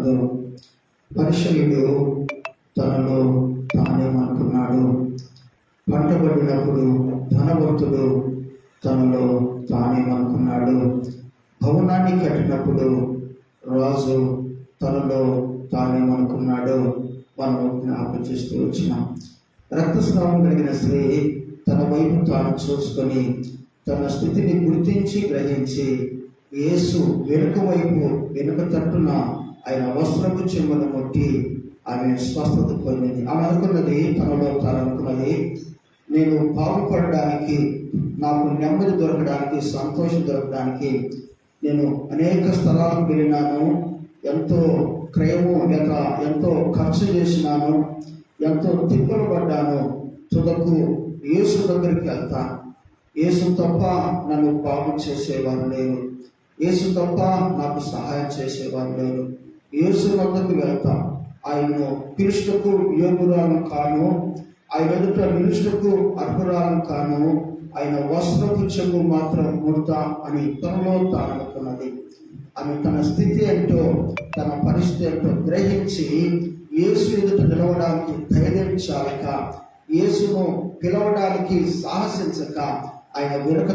కలదు. పరిసయుడు తనలో తానేమనుకున్నాడు, పంటబడినప్పుడు ధనవంతుడు తనలో తానేమనుకున్నాడు, భవనాన్ని కట్టినప్పుడు రాజు తనలో తానేమనుకున్నాడు. మనం జ్ఞాపకం చేస్తూ వచ్చినాం. రక్తస్రావం కలిగిన స్త్రీ తన వైపు తాను చూసుకొని తన స్థితిని గుర్తించి గ్రహించి యేసు వెనుక తట్టున ఆయన వస్త్రపు చెంబును ముట్టి ఆమె స్వస్థత పొందింది. ఆమె అనుకున్నది, తనలో తాను అనుకున్నది, నేను బాగుపడడానికి, నాకు నెమ్మది దొరకడానికి, సంతోషం దొరకడానికి నేను అనేక స్థలాలకు వెళ్ళినాను, ఎంతో క్రయము లేక ఎంతో ఖర్చు చేసినాను, ఎంతో తిప్పలు పడ్డాను, తుదకు యేసు దగ్గరికి వెళ్తాను. యేసు తప్ప నన్ను బాగు చేసేవారు లేరు, యేసు తప్ప నాకు సహాయం చేసేవారు లేరు. యేసు వద్దకు వెళ్తా, ఆయన్ను పిలుచుటకు యోగురాలను కాను, ఆయన ఎదుట నిలుచుటకు అర్హురాలను కాను, ఆయన వస్త్రపు చెంగు మాత్రం ముడతా అని తనలో తాను అనుకున్నది. ఆమె తన స్థితి ఏంటో, తన పరిస్థితి ఏంటో గ్రహించి యేసు ఎదుట నిలవడానికి ధైర్యం చాలక, యేసును పిలవడానికి సాహసించక ఆయన వెనుక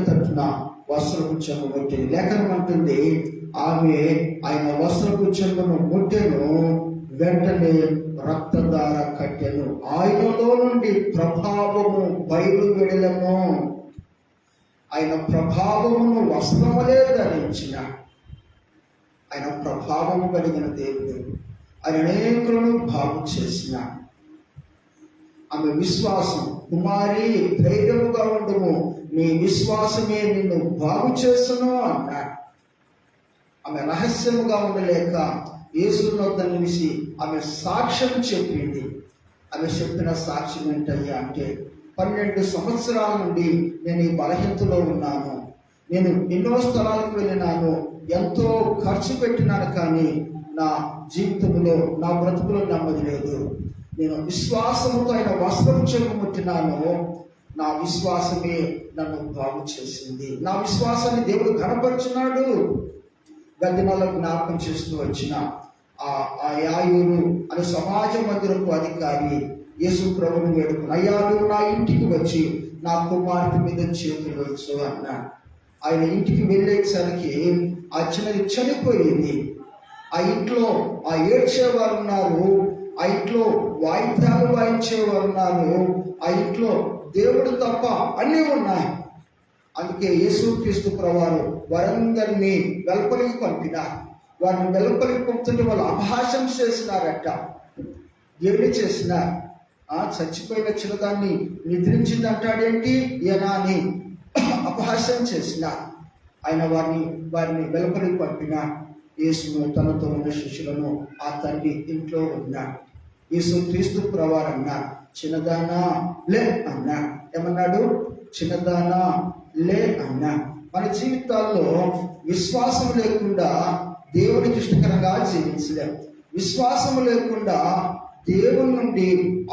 తట్టున వస్త్రపు చెంగు ముట్టింది. లేఖనం అంటుంది, ఆమె ఆయన వస్త్రపు చెంగును ముట్టెను, వెంటనే రక్తధార కట్టెను, ఆయనలో నుండి ప్రభావము బయలువెడలెను. ఆయన ప్రభావమును వస్త్రములే ధరించిన ఆయన ప్రభావము కలిగిన దేవుడు, ఆయన అనేకులను బాగు చేసిన. ఆమె విశ్వాసం, కుమారి ధైర్యముగా ఉండుము, నీ విశ్వాసమే నిన్ను బాగు చేస్తును అన్నాడు. ఆమె రహస్యముగా ఉండలేక యేసు వద్ద నిలిచి ఆమె సాక్ష్యం చెప్పింది. ఆమె చెప్పిన సాక్ష్యం ఏంటయ్యా అంటే, 12 సంవత్సరాల నుండి నేను ఈ బలహీనతలో ఉన్నాను, నేను ఎన్నో స్థలాలకు వెళ్ళినాను, ఎంతో ఖర్చు పెట్టినాను, కానీ నా జీవితంలో, నా బ్రతుకులో నెమ్మది లేదు. నేను విశ్వాసముతో ఆయన వస్త్రపు చెంగు ముట్టినాను, నా విశ్వాసమే నన్ను బాగు చేసింది. నా విశ్వాసాన్ని దేవుడు ఘనపరుచున్నాడు. గద్దెనాల్లో జ్ఞాపకం చేస్తూ వచ్చిన ఆ యాయూరు అనే సమాజ మందిరపు అధికారి యేసు ప్రభువుని వేడుకుని, అయ్యా నువ్వు నా ఇంటికి వచ్చి నా కుమార్తె మీద చేతులు వచ్చు అన్నాడు. ఆయన ఇంటికి వెళ్ళేసరికి ఆ చిన్నది చనిపోయింది. ఆ ఇంట్లో ఆ ఏడ్చేవారు ఉన్నారు, ఆ ఇంట్లో వాయిద్యాలు వాయించేవారు ఉన్నారు, ఆ ఇంట్లో దేవుడు తప్ప అన్నీ ఉన్నాయి. అందుకే యేసుక్రీస్తు ప్రభువారు వారందరినీ వెలుపలికి పంపినారు. వారిని వెలుపలికి పంపుతుంటే వాళ్ళు అపహాస్యం చేసినారట, ఏమి చేసినారు. చచ్చిపోయిన చిన్నదాన్ని నిద్రించింది అంటాడేంటి ఈయన అని అపహాస్యం చేసినారు. ఆయన వారిని వెలుపలికి పంపినారు. యేసును తనతో ఉన్న శిష్యులను ఆ తండ్రి ఇంట్లో ఉన్నాడు. యేసుక్రీస్తు ప్రభువారు అన్నాడు, చిన్నదానా లే అన్నాడు. ఏమన్నాడు? చిన్నదానా లే అన్నాడు. మన జీవితాల్లో విశ్వాసం లేకుండా దేవునికి ఇష్టకరంగా జీవించలేం. విశ్వాసం లేకుండా దేవుని నుండి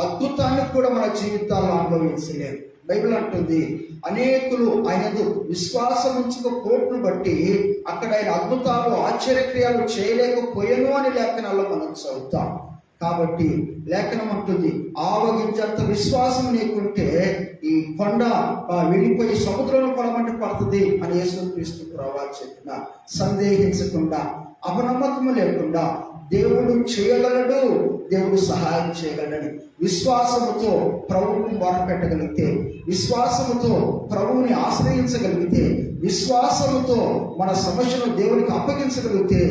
అద్భుతాన్ని కూడా మన జీవితాల్లో అనుభవించలేం. బైబిల్ అంటుంది, అనేకులు ఆయన విశ్వాసం ఉంచకపోటును బట్టి అక్కడ ఆయన అద్భుతాలు ఆశ్చర్యక్రియలు చేయలేకపోయాను అని లేఖనాల్లో మనం చదువుతాం. కాబట్టి లేఖనం అంటుంది, ఆవగించంత విశ్వాసం నీకుంటే ఈ కొండ వెళ్ళిపోయి సముద్రంలో పడమంటే పడుతుంది అని యేసుక్రీస్తు ప్రభువారు చెప్పిన. సందేహించకుండా, అపనమ్మకము లేకుండా దేవుడు చేయగలడు, దేవుడు సహాయం చేయగలడని విశ్వాసముతో ప్రభువుని మొరపెట్టగలిగితే, విశ్వాసముతో ప్రభువుని ఆశ్రయించగలిగితే, విశ్వాసముతో మన సమస్యను దేవునికి అప్పగించగలిగితే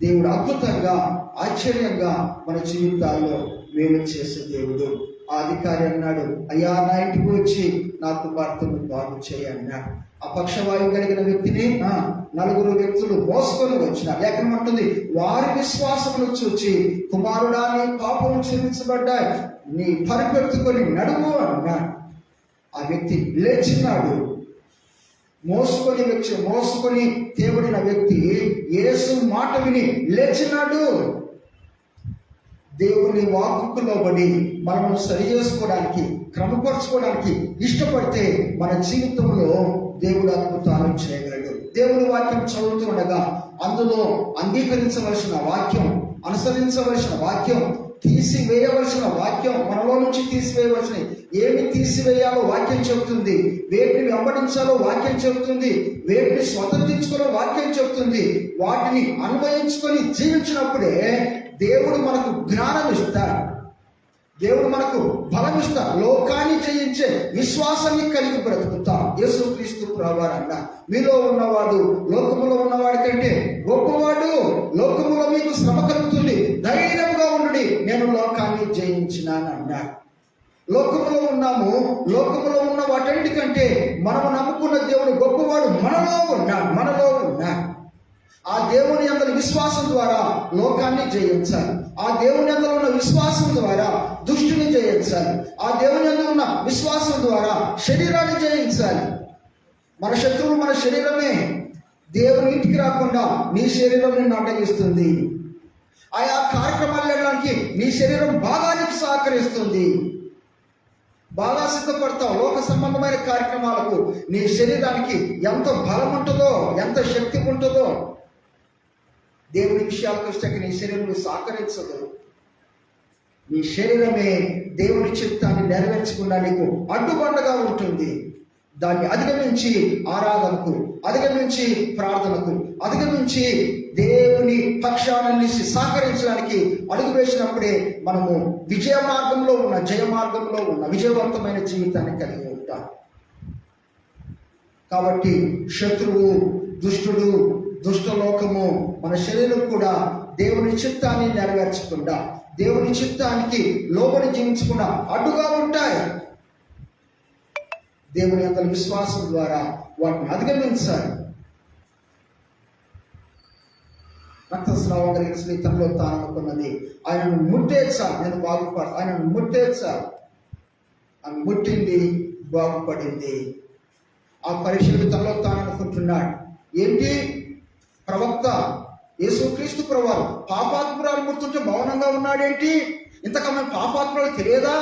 దేవుడు అద్భుతంగా, ఆశ్చర్యంగా మన జీవితాల్లో మేలు చేసే దేవుడు. ఆ అధికారి అన్నాడు, అయ్యా నా ఇంటికి వచ్చి నా కుమార్తెను బాగు చేయన్నాడు. ఆ పక్షవాయువు కలిగిన వ్యక్తిని 4 వ్యక్తులు మోసుకొని వచ్చిన. లేఖనం అంటుంది, వారి విశ్వాసమును చూచి, కుమారుడా నీ పాపం క్షమించబడ్డాయి, నీ పరిపెత్తుకొని నడుము అన్నాడు. ఆ వ్యక్తి లేచినాడు. మోసుకొని తేబడిన వ్యక్తి యేసు మాట విని లేచినాడు. దేవుని వాక్కుకు లోబడి మనము సరి చేసుకోవడానికి, క్రమపరచుకోవడానికి ఇష్టపడితే మన జీవితంలో దేవుడు అద్భుతాలు చేయగలడు. దేవుని వాక్యం చదువుతూ ఉండగా అందులో అంగీకరించవలసిన వాక్యం, అనుసరించవలసిన వాక్యం, తీసివేయవలసిన వాక్యం, మనలో నుంచి తీసివేయవలసిన ఏమి తీసివేయాలో వాక్యం చెబుతుంది, వేటిని వెంబడించాలో వాక్యం చెబుతుంది, వేటిని స్వతంత్రించుకోవాలో వాక్యం చెబుతుంది. వాటిని అన్వయించుకొని జీవించినప్పుడే దేవుడు మనకు జ్ఞానం ఇస్తాడు, దేవుడు మనకు బలం ఇస్తాడు. లోకాన్ని జయించే విశ్వాసాన్ని కలిగి బ్రతుకుతాం. యేసుక్రీస్తు ప్రభువారు అన్నారు, మీలో ఉన్నవాడు లోకములో ఉన్నవాడి కంటే గొప్పవాడు. లోకములో మీకు శ్రమ కలుగుతుంది, ధైర్యంగా ఉండండి, నేను లోకాన్ని జయించినాను అన్నాడు. లోకములో ఉన్నాము, లోకములో ఉన్న వాటన్నిటికంటే మనము నమ్ముకున్న దేవుడు గొప్పవాడు మనలో ఉన్నాడు. ఆ దేవుని యందు విశ్వాసం ద్వారా లోకాన్ని జయించాలి. ఆ దేవుని యందు ఉన్న విశ్వాసం ద్వారా దుష్టుని జయించాలి. ఆ దేవుని యందు ఉన్న విశ్వాసం ద్వారా శరీరాన్ని జయించాలి. మన శత్రువు మన శరీరమే. దేవుని ఇంటికి రాకుండా నీ శరీరం నిన్ను అడ్డగిస్తుంది. ఆయా కార్యక్రమాలు వెళ్ళడానికి నీ శరీరం బాగా నీకు సహకరిస్తుంది. బాగా సిద్ధపడతావు. లోక సంబంధమైన కార్యక్రమాలకు నీ శరీరానికి ఎంత బలం ఉంటుందో, ఎంత శక్తి ఉంటుందో, దేవుని విషయాలకు వస్తే నీ శరీరం సహకరించదు. నీ శరీరమే దేవుని చిత్తాన్ని నెరవేర్చకుండా నీకు అడ్డుబండగా ఉంటుంది. దాన్ని అధిగమించి ఆరాధనకు, అధిగమించి ప్రార్థనకు, అధిగమించి దేవుని పక్షాన నిలిచి సహకరించడానికి అడుగు వేసినప్పుడే మనము విజయ మార్గంలో ఉన్న, జయ మార్గంలో ఉన్న విజయవంతమైన జీవితాన్ని కలిగి ఉంటాం. కాబట్టి శత్రువు, దుష్టుడు, దుష్టలోకము మన శరీరం కూడా దేవుని చిత్తాన్ని నెరవేర్చకుండా, దేవుని చిత్తానికి లోబడి జీవించకుండా అడ్డుగా ఉంటాయి. దేవుని యొక్క విశ్వాసం ద్వారా వాటిని అధిగమించాలి. రక్తస్రావం కలిగిన స్త్రీ తనలో తాను అనుకున్నది, ఆయనను ముట్టేచ్చాలి, నేను బాగుపడ, ఆయనను ముట్టేచ్చాలి. ఆమె ముట్టింది, బాగుపడింది. ఆ పరిశీలి తనలో తాను అనుకుంటున్నాడు, ఏంటి ప్రవక్త యేసుక్రీస్తు ప్రభువారు పాపాత్మురాలు ముడుతుంటే మౌనంగా ఉన్నాడేంటి? ఇంతకన్నా పాపాత్మురాలు తెలియదా?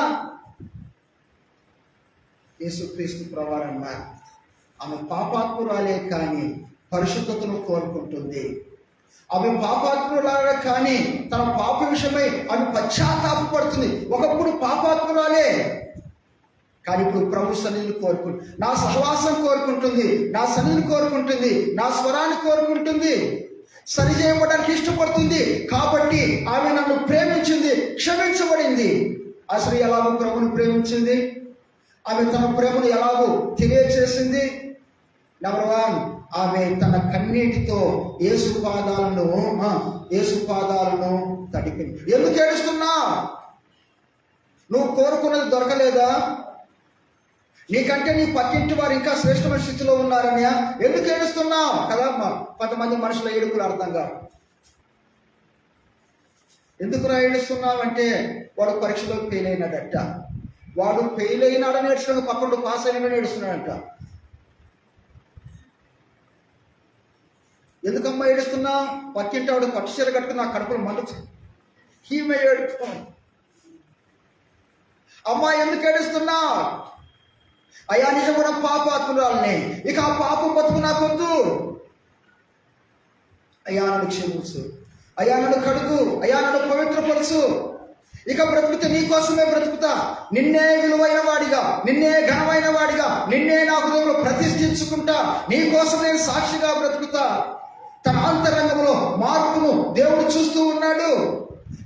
యేసుక్రీస్తు ప్రభువారు అన్నారు, ఆమె పాపాత్మురాలే కానీ పరిశుద్ధతను కోరుకుంటుంది. ఆమె పాపాత్మురాలే కానీ తన పాప విషయమై ఆమె పశ్చాత్తాపడుతుంది. ఒకప్పుడు పాపాత్మురాలే కానీ ఇప్పుడు ప్రభు సన్నిధిని కోరుకుంటుంది, నా సహవాసం కోరుకుంటుంది, నా సన్నిధిని కోరుకుంటుంది, నా స్వరాన్ని కోరుకుంటుంది, సరి చేయబడడానికి ఇష్టపడుతుంది. కాబట్టి ఆమె నన్ను ప్రేమించింది, క్షమించబడింది. ఆ స్త్రీ ఎలాగో ప్రభుని ప్రేమించింది, ఆమె తన ప్రేమను ఎలాగో తెలియచేసింది. నెంబర్ 1, ఆమె తన కన్నీటితో యేసు పాదాలను తడిపింది. ఎందుకు ఏడుస్తున్నా? నువ్వు కోరుకున్నది దొరకలేదా? నీకంటే నీ పక్కింటి వారు ఇంకా శ్రేష్టమైన స్థితిలో ఉన్నారని ఎందుకు ఏడుస్తున్నావు కదా? కొంతమంది మనుషుల ఏడుపులు అర్థం కాదు. ఎందుకురా ఏడుస్తున్నావు అంటే, వాడు పరీక్షలో ఫెయిల్ అయినాడట. వాడు ఫెయిల్ అయినాడని ఏడుస్తున్నాడు, పక్కన పాస్ అయినాడని ఏడుస్తున్నాడంట. ఎందుకమ్మా ఏడుస్తున్నా? పక్కింటి వాడు పట్టు చీర కట్టుకుని నా కడుపులో మండు ఈమె ఏడుపు. అమ్మా ఎందుకు ఏడుస్తున్నా? అయ్యా నిజమున పాపాత్మురాలని, ఇక ఆ పాపం బతుకు నాకొద్దు. అయ్యా నన్ను క్షమించు, అయ్యా నన్ను కడుగు, అయ్యా నన్ను పవిత్రపరచు. ఇక బ్రతుకుతే నీ కోసమే బ్రతుకుతా, నిన్నే విలువైన వాడిగా, నిన్నే ఘనమైన వాడిగా, నిన్నే నా హృదయంలో ప్రతిష్ఠించుకుంటా, నీ కోసం నేను సాక్షిగా బ్రతుకుతా. తన అంతరంగంలో మార్పును దేవుడు చూస్తూ ఉన్నాడు.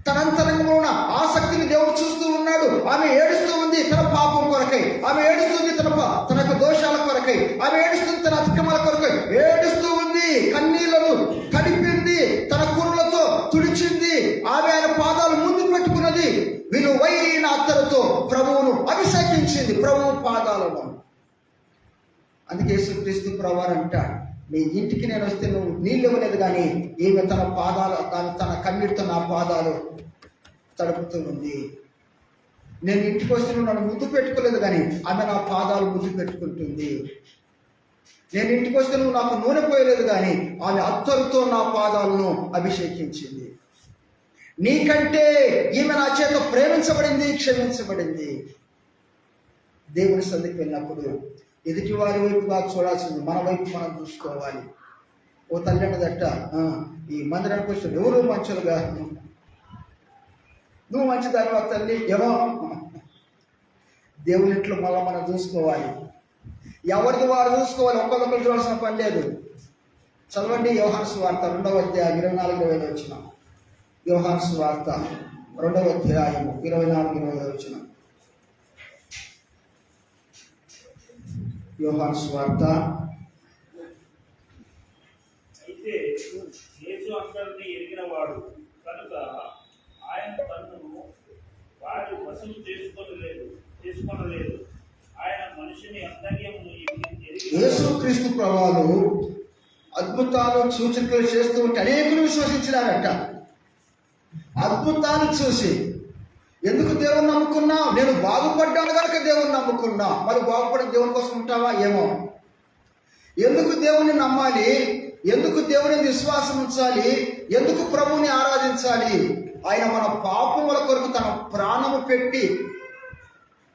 తన అంతరంగంలో ఉన్న ఆసక్తిని దేవుడు చూస్తూ ఉన్నాడు. ఆమె ఏడుస్తూ ఉంది తన పాపం కొరకై, ఆమె ఏడుస్తుంది తన యొక్క దోషాల కొరకై, ఆమె ఏడుస్తుంది తన అతిక్రమాల కొరకై, ఏడుస్తూ ఉంది, కన్నీళ్లను కడిపింది, తన కుర్రలతో తుడిచింది. ఆమె ఆయన పాదాలు ముందు పెట్టుకున్నది, విలువైన అత్తరుతో ప్రభువును అభిషేకించింది ప్రభువు పాదాలను. అందుకే యేసుక్రీస్తు ప్రభువారు అంటాడు, నీ ఇంటికి నేను వస్తే నువ్వు నీళ్ళు ఇవ్వలేదు, కానీ ఈమె తన పాదాలు, తన కన్నీటితో నా పాదాలు తడుపుతూ ఉంది. నేను ఇంటికి వస్తే నువ్వు నన్ను ముద్దు పెట్టుకోలేదు, కానీ ఆమె నా పాదాలు ముద్దు పెట్టుకుంటుంది. నేను ఇంటికి వస్తే నువ్వు నాకు నూనె పోయలేదు, కానీ ఆమె అత్తరుతో నా పాదాలను అభిషేకించింది. నీకంటే ఈమె నా చేత ప్రేమించబడింది, క్షమించబడింది. దేవుని సన్నిధికి వెళ్ళినప్పుడు ఎదుటి వారి వైపుగా చూడాల్సింది మన వైపు మనం చూసుకోవాలి. ఓ తల్లి అన్నదట, ఈ మందిరానికి వచ్చిన ఎవరు మంచులుగా, నువ్వు మంచిదానివా తల్లి? ఏమో, దేవుని ఇంట్లో మళ్ళీ మనం చూసుకోవాలి, ఎవరికి వారు చూసుకోవాలి, ఒక్కొక్కరు చూడాల్సిన పని లేదు. చదవండి యోహాను సువార్త 2వ అధ్యాయం 24-25 వచనం. యోహాను సువార్త 2వ అధ్యాయం 24-25 వచనం. యోహాను సువార్త. అయితే యేసు అందరినీ ఎరిగినవాడు కనుక ఆయన తన్ను వారి వశము చేసుకొనలేదు. ఆయన మనిషిని అంతర్యమును యేసుక్రీస్తు ప్రభువు అద్భుతాలు సూచనలు చేస్తూ ఉంటే అనేకులు విశ్వసించినారట. అద్భుతాలు చూసి, ఎందుకు దేవుని నమ్ముకున్నా? నేను బాగుపడ్డాను కనుక దేవుని నమ్ముకున్నా. మరి బాగుపడిన దేవుని కోసం ఉంటావా? ఏమో. ఎందుకు దేవుని నమ్మాలి? ఎందుకు దేవుని విశ్వాసం ఉంచాలి? ఎందుకు ప్రభువుని ఆరాధించాలి? ఆయన మన పాపముల కొరకు తన ప్రాణము పెట్టి,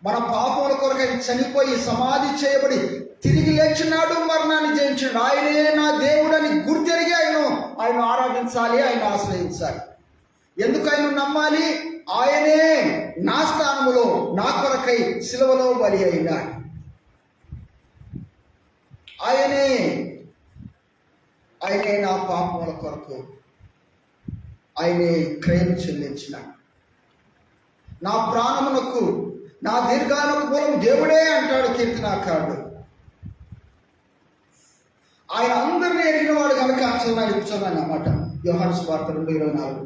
మన పాపముల కొరకు ఆయన చనిపోయి సమాధి చేయబడి తిరిగి లేచినాడు, మరణాన్ని జయించాడు. ఆయనే నా దేవుడని గుర్తెరిగి ఆయన ఆరాధించాలి, ఆయన ఆశ్రయించాలి. ఎందుకు ఆయన నమ్మాలి? ఆయనే నా స్థానములో నా కొరకై సిలువలో బలి అయినాడు. ఆయనే నా పాపముల కొరకు ఆయనే క్రయం చెల్లించినాడు. నా ప్రాణమునకు, నా దీర్ఘాలకు మూలం దేవుడే అంటాడు కీర్తనాకారుడు. ఆయన అందరినీ ఎరిగినవాడు కనుక కూర్చున్నాను అన్నమాట. యోహాను సువార్త 2:24.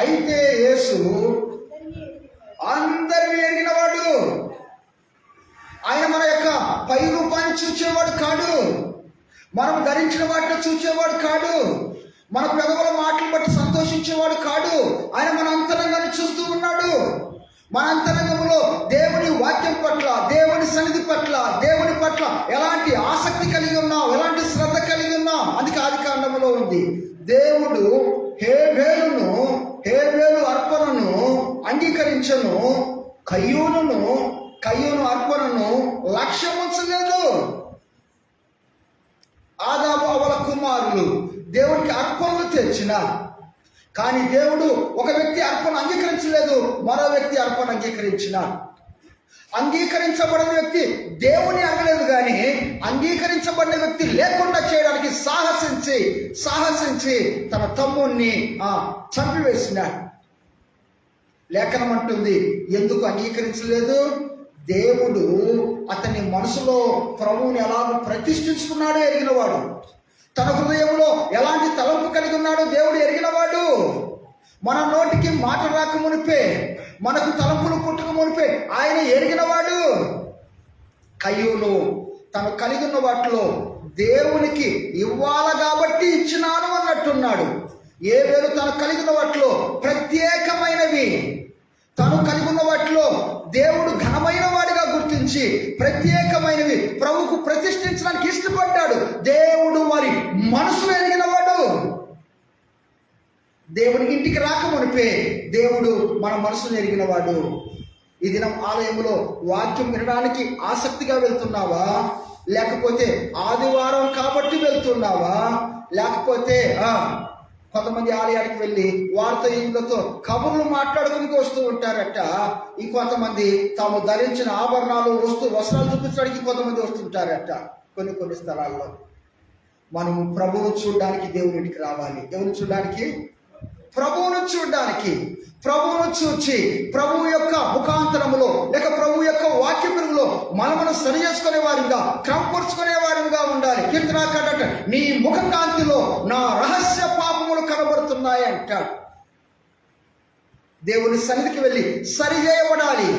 అయితే యేసు అందరినీ ఎరిగినవాడు. ఆయన మన యొక్క పై రూపాన్ని చూచేవాడు కాడు, మనం ధరించిన వాటిని చూచేవాడు కాడు, మన పెదవుల మాటలు బట్టి సంతోషించేవాడు కాడు. ఆయన మన అంతరంగాన్ని చూస్తూ ఉన్నాడు. మన అంతరంగంలో దేవుని వాక్యం పట్ల, దేవుని సన్నిధి పట్ల, దేవుని పట్ల ఎలాంటి ఆసక్తి కలిగి ఉన్నాం, ఎలాంటి శ్రద్ధ కలిగి ఉన్నాం. అందుకే ఆదికాండములో ఉంది, దేవుడు హేబేలు అర్పణను అంగీకరించను, కయ్యూను అర్పణను లక్ష్యం ఉంచలేదు. ఆదాము అవల కుమారులు దేవుడికి అర్పణలు తెచ్చిన, కానీ దేవుడు ఒక వ్యక్తి అర్పణ అంగీకరించలేదు, మరో వ్యక్తి అర్పణ అంగీకరించిన. అంగీకరించబడిన వ్యక్తి దేవుని అనలేదు, కానీ అంగీకరించబడిన వ్యక్తి లేకుండా చేయడానికి సాహసించి తన తమ్ముణ్ణి చంపివేసినాడు. లేఖనం అంటుంది, ఎందుకు అంగీకరించలేదు? దేవుడు అతని మనసులో ప్రభువుని ఎలాగో ప్రతిష్ఠించుకున్నాడో ఎరిగినవాడు. తన హృదయంలో ఎలాంటి తలంపు కలిగి ఉన్నాడో దేవుడు ఎరిగినవాడు. మన నోటికి మాట రాక మునిపే, మనకు తలంపులు పుట్టక మునిపే ఆయన ఎరిగినవాడు. కయ్యూను తను కలిగి ఉన్న వాటిలో దేవునికి ఇవ్వాలి కాబట్టి ఇచ్చినాను అన్నట్టున్నాడు. హేబేలు తను కలిగిన వాటిలో ప్రత్యేకమైనవి, తను కలిగి ఉన్న వాటిలో దేవుడు ఘనమైన వాడిగా గుర్తించి ప్రత్యేకమైనవి ప్రభువుకు ప్రతిష్ఠించడానికి ఇష్టపడ్డాడు. దేవుడు వారి మనసు ఎరిగిన వాడు. దేవుని ఇంటికి రాకమునిపే దేవుడు మన మనసును ఎరిగిన వాడు. ఈ దినం ఆలయంలో వాక్యం వినడానికి ఆసక్తిగా వెళ్తున్నావా? లేకపోతే ఆదివారం కాబట్టి వెళ్తున్నావా? లేకపోతే కొంతమంది ఆలయానికి వెళ్ళి వారితో ఇండ్లతో కబుర్లు మాట్లాడుకుని వస్తూ ఉంటారట. ఇంకొంతమంది తాము ధరించిన ఆభరణాలు వస్త్రాలు చూపించడానికి కొంతమంది వస్తుంటారట. కొన్ని స్థలాల్లో మనం ప్రభువును చూడడానికి దేవుని ఇంటికి రావాలి. ఎవరిని చూడడానికి? ప్రభువును చూడడానికి. ప్రభువును చూచి ప్రభువు యొక్క ముఖాంతరములో లేక ప్రభు యొక్క వాక్య పెరుగులో మనమును సరి చేసుకునే వారిగా, క్రమపరుచుకునే వారిగా ఉండాలి. కీర్తనాకారుడు, నీ ముఖ కాంతిలో నా రహస్య పాపములు కనబడుతున్నాయి అంటాడు. దేవుని సన్నిధికి వెళ్ళి సరి చేయబడాలి.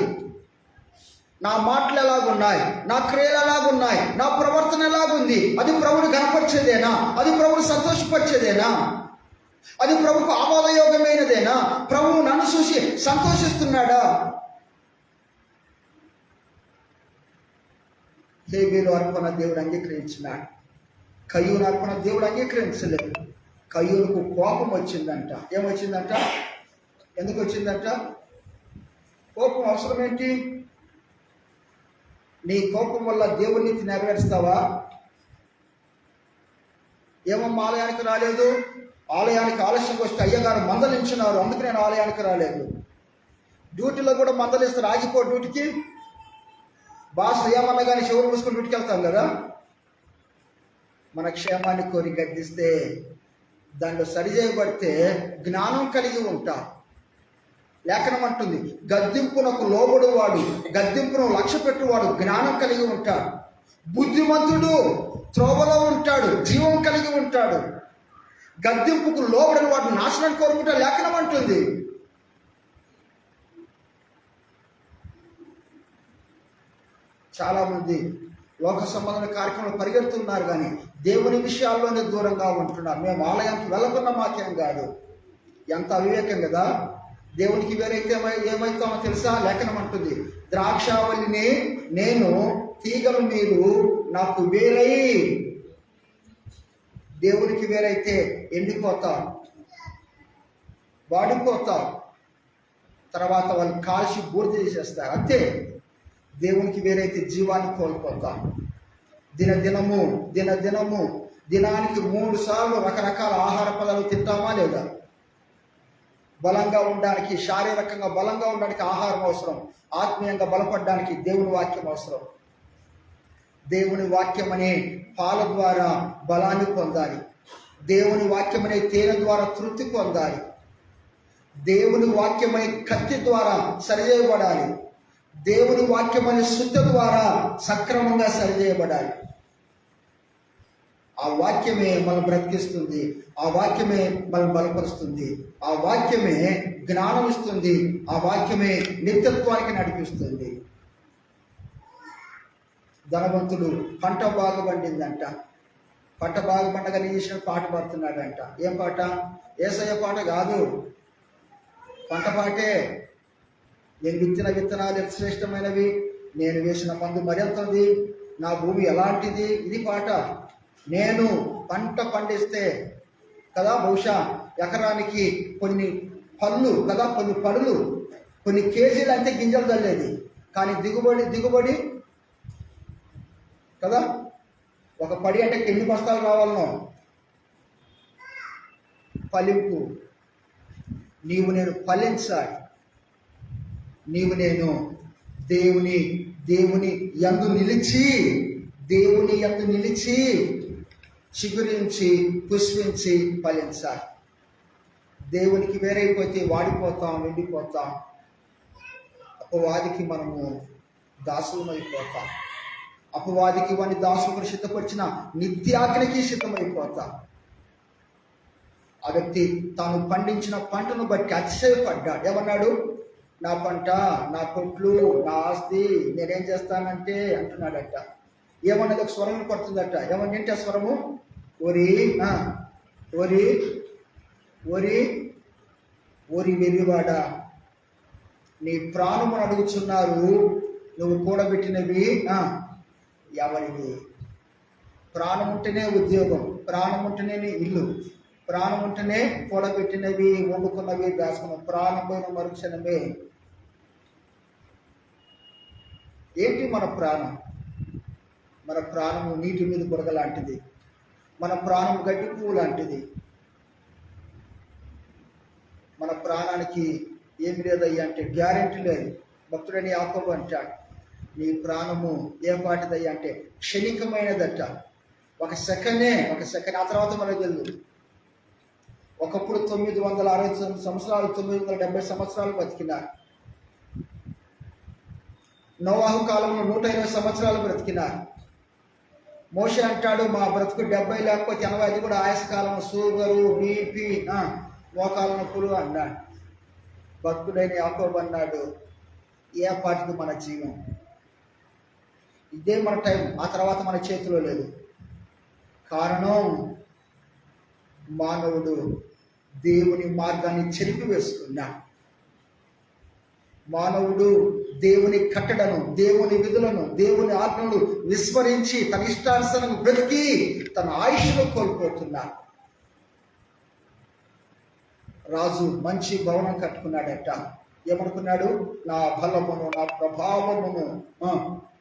నా మాటలు ఎలాగున్నాయి, నా క్రియలు ఎలాగున్నాయి, నా ప్రవర్తన ఎలాగుంది? అది ప్రభువుని కనపరిచేదేనా? అది ప్రభువుని సంతోషపరిచేదేనా? అది ప్రభుకు ఆమోదయోగమైనదేనా? ప్రభువు నన్ను చూసి సంతోషిస్తున్నాడా? హేబేలు అర్పణ దేవుడు అంగీకరించినాడు, కయ్యూను అర్పణ దేవుడు అంగీకరించలేదు. కయ్యూనుకు కోపం వచ్చిందంట. ఏమొచ్చిందంట? ఎందుకు వచ్చిందంట? కోపం అవసరం ఏంటి? నీ కోపం వల్ల దేవుని నీతి నెరవేరుస్తావా? ఏమమ్మా ఆలయానికి రాలేదు? ఆలయానికి ఆలస్యంగా వస్తే అయ్యగారు మందలించున్నారు, అందుకు నేను ఆలయానికి రాలేదు. డ్యూటీలో కూడా మందలిస్తారు, ఆగిపో డ్యూటీకి. బాస్ ఏమన్నా కానీ చెవులు మూసుకొని డ్యూటీకి వెళ్తాం కదా. మన క్షేమాన్ని కోరి గద్దిస్తే, దాంట్లో సరిచేయబడితే జ్ఞానం కలిగి ఉంటా. లేఖనం అంటుంది, గద్దింపునకు లోబడు వాడు, గద్దింపును లక్ష్య పెట్టువాడు జ్ఞానం కలిగి ఉంటాడు. బుద్ధిమంతుడు త్రోవలో ఉంటాడు, జీవం కలిగి ఉంటాడు. గద్దింపుకు లోబడిన వాడు నాశనం కోరుకుంటా లేఖనం అంటుంది. చాలామంది లోక సంబంధమైన కార్యక్రమాలు పరిగెడుతున్నారు, కానీ దేవుని విషయాల్లోనే దూరంగా ఉంటున్నారు. మేము ఆలయానికి వెళ్ళకున్న మాకేం కాదు. ఎంత అవివేకం కదా. దేవునికి వేరైతే ఏమైతామో తెలుసా? లేఖనం అంటుంది, ద్రాక్షావల్లిని నేను, తీగలు మీరు నాకు వేరై. దేవునికి వేరైతే ఎండిపోతాం, వాడిపోతాం, తర్వాత వాళ్ళు కాల్చి బూడిద చేసేస్తారు, అంతే. దేవునికి వేరైతే జీవాన్ని కోల్పోతాం. దినానికి 3 సార్లు రకరకాల ఆహార పదార్థాలు తింటామా లేదా? బలంగా ఉండడానికి, శారీరకంగా బలంగా ఉండడానికి ఆహారం అవసరం, ఆత్మీయంగా బలపడడానికి దేవుని వాక్యం అవసరం. దేవుని వాక్యం అనే పాల ద్వారా బలాన్ని పొందాలి. దేవుని వాక్యం అనే తేనె ద్వారా తృప్తి పొందాలి. దేవుని వాక్యం అనే కత్తి ద్వారా సరిచేయబడాలి. దేవుని వాక్యం అనే శుద్ధ ద్వారా సక్రమంగా సరిచేయబడాలి. ఆ వాక్యమే మనం బ్రతికిస్తుంది, ఆ వాక్యమే మనం బలపరుస్తుంది, ఆ వాక్యమే జ్ఞానం ఇస్తుంది, ఆ వాక్యమే నిత్యత్వానికి నడిపిస్తుంది. ధనవంతుడు పంట బాగా పండిందంట. పంట బాగా పండగ చేసిన పాట పాడుతున్నాడంట. ఏం పాట? యేసయ్య పాట కాదు, పంట పాటే. నేను విత్తిన విత్తనాలు ఎంత శ్రేష్టమైనవి, నేను వేసిన మందు మరింతది, నా భూమి ఎలాంటిది, ఇది పాట. నేను పంట పండిస్తే కదా, బహుశా ఎకరానికి కొన్ని పళ్ళు కదా, కొన్ని పడులు, కొన్ని కేజీలు అంతే గింజలు చల్లేది, కానీ దిగుబడి కదా. ఒక పడి అంటే ఎన్ని బస్తాలు కావాలనో. ఫలింపు, నీవు నేను ఫలించాలి. నీవు నేను దేవుని యందు నిలిచి చిగురించి పుష్పించి ఫలించాలి. దేవునికి వేరైపోతే వాడిపోతాం, ఎండిపోతాం. అపవాదికి మనము దాసులమైపోతాం. అపవాదికి వాడిని దాసులను సిద్ధపరిచిన నిత్యాగ్నికి సిద్ధమైపోతాం. ఆ వ్యక్తి తాను పండించిన పంటను బట్టి అతిశయపడ్డాడు. ఏమన్నాడు? నా పంట, నా కొట్లు, నా ఆస్తి నేనేం చేస్తానంటే అంటున్నాడట. ఏమన్నది? ఒక స్వరం పడుతుందట. ఏమన్నంటే ఆ స్వరము, ఓరి ఓరి ఓరి ఓరి వెర్రివాడా, నీ ప్రాణమును అడుగుచున్నారు, నువ్వు కూడబెట్టినవి ఎవరివి? ప్రాణం ఉంటేనే ఉద్యోగం, ప్రాణం ఉంటేనే ఇల్లు, ప్రాణం ఉంటేనే కూడబెట్టినవి, వండుకున్నవి, దాచుకున్నవి. ప్రాణం పోయిన మరుక్షణమే. ఏంటి మన ప్రాణం? మన ప్రాణము నీటి మీద బుడగ లాంటిది, మన ప్రాణం గడ్డి పువ్వు లాంటిది. మన ప్రాణానికి ఏమి లేదయ్యా అంటే గ్యారెంటీ లేదు. భక్తుడని యాకోబు అంటాడు, నీ ప్రాణము ఏ పాటిదయ్యా అంటే క్షణికమైనదట. ఒక సెకండ్, ఆ తర్వాత మనకు తెలియదు. ఒకప్పుడు 969 సంవత్సరాలు, 970 సంవత్సరాలు బతికినారు. నోవాహు కాలంలో 120 సంవత్సరాలు బ్రతికినారు. మోషే అంటాడు, మా బ్రతుకు 70 లేకపోతే 80, అది కూడా ఆయాసకాలం, షుగరు, బీపీ, మోకాల నొప్పులు అన్నాడు. భక్తుడైన యాకోబు అన్నాడు, ఏ పాటికి మన జీవం, ఇదే మన టైం, ఆ తర్వాత మన చేతిలో లేదు. కారణం, మానవుడు దేవుని మార్గాన్ని చెరిపివేసుకున్నాడు. మానవుడు దేవుని కట్టడను, దేవుని విధులను, దేవుని ఆజ్ఞలను విస్మరించి తన ఇష్టానుసారం బ్రతికి తన ఆయుష్ను కోల్పోతున్నాడు. రాజు మంచి భవనం కట్టుకున్నాడట. ఏమనుకున్నాడు? నా బలమును, నా ప్రభావమును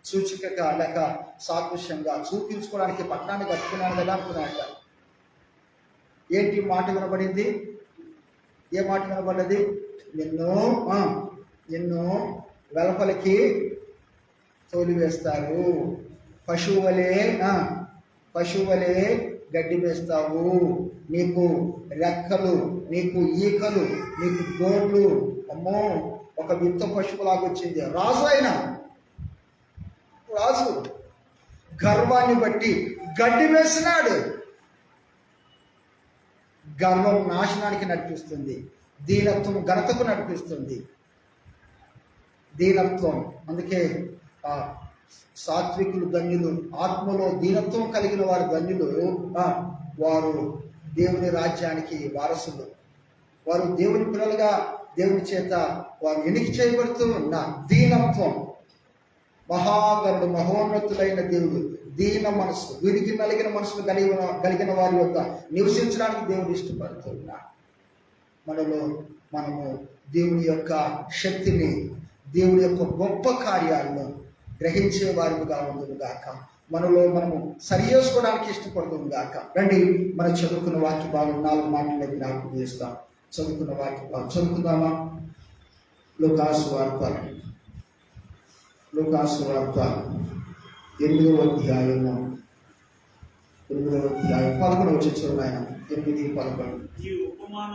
సూచికగా లేక సాదృశ్యంగా చూపించుకోవడానికి పట్టణాన్ని కట్టుకున్నాడు కదా అనుకున్నాడట. ఏంటి మాట వినబడింది? ఏ మాట వినబడ్డది? నిన్ను వెలుపలికి తోలివేస్తారు, పశువులే గడ్డి వేస్తావు, నీకు రెక్కలు, నీకు ఈకలు, నీకు గోళ్ళు. అమ్మో, ఒక వింత పశువులాగా వచ్చింది. రాజు గర్వాన్ని బట్టి గడ్డి వేసినాడు. గర్వం నాశనానికి నడిపిస్తుంది, దీనత్వం ఘనతకు నడిపిస్తుంది. దీనత్వం, అందుకే సాత్వికులు ధన్యులు, ఆత్మలో దీనత్వం కలిగిన వారు ధన్యులు, వారు దేవుని రాజ్యానికి వారసులు. వారు దేవుని పిల్లలుగా దేవుని చేత వారు ఎన్నిక చేయబడుతూ ఉన్న దీనత్వం. మహాగరుడు, మహోన్నతులైన దేవుడు దీన మనసు, విరిగి నలిగిన మనసులు కలిగిన వారి యొక్క నివసించడానికి దేవుడు ఇష్టపడుతున్నాడు. మనము దేవుని యొక్క శక్తిని, దేవుని యొక్క గొప్ప కార్యాలను గ్రహించే వారిగా ఉండును గాక. మనలో మనము సరి చేసుకోవడానికి ఇష్టపడుతుంది గాక. రండి, మనం చదువుకున్న వాక్య భాగం 4 మాటలు జ్ఞాపకం చేస్తాం. చదువుకున్న వాక్య భాగం చదువుకుందామా? లూకాసు వార్త 8వ అధ్యాయము 11వ వచనం. 8, 11. ఈ ఉపమాన